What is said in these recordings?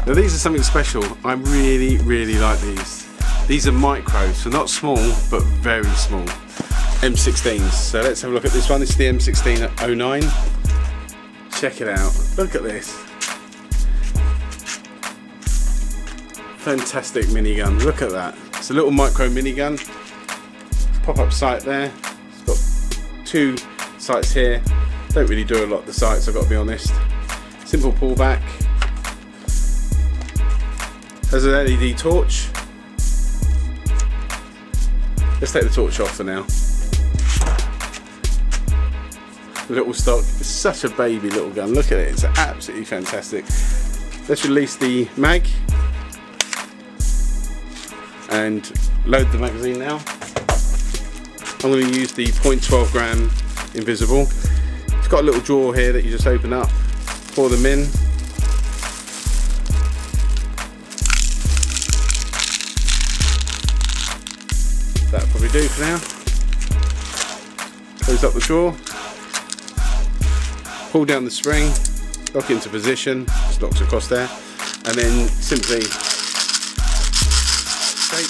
Now these are something special. I really like these. These are micro, so not small, but very small. M16s. So let's have a look at this one. This is the M16-09. Check it out. Look at this. Fantastic minigun. Look at that. It's a little micro minigun. Pop-up sight there. It's got 2 sights here. Don't really do a lot of the sights, I've got to be honest. Simple pullback. Has an LED torch. Let's take the torch off for now. Little stock. It's such a baby little gun. Look at it. It's absolutely fantastic. Let's release the mag and load the magazine now. I'm going to use the .12 gram invisible. It's got a little drawer here that you just open up, pour them in. That'll probably do for now. Close up the drawer, pull down the spring, lock into position, just locks across there, and then simply take.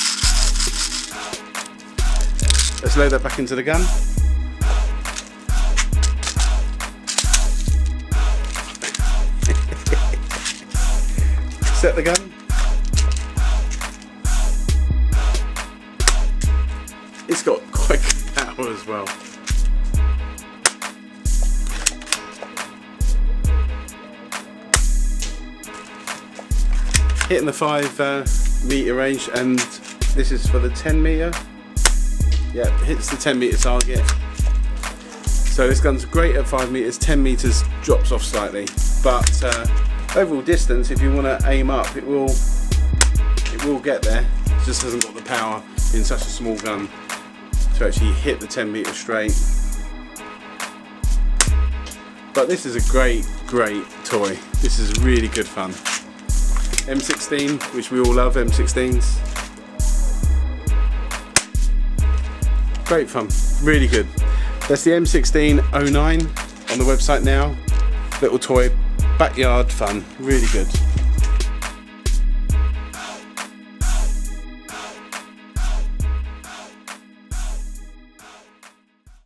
Let's load that back into the gun. Set the gun. It's got quite good power as well. Hitting the 5 meter range, and this is for the 10 meter. Yeah, hits the 10 meter target. So this gun's great at 5 meters. 10 meters drops off slightly, but overall distance, if you want to aim up, it will get there. It just hasn't got the power in such a small gun to actually hit the 10 meter straight. But this is a great toy. This is really good fun. M16, which we all love, M16s. Great fun, really good. That's the M16-09 on the website now. Little toy, backyard fun, really good.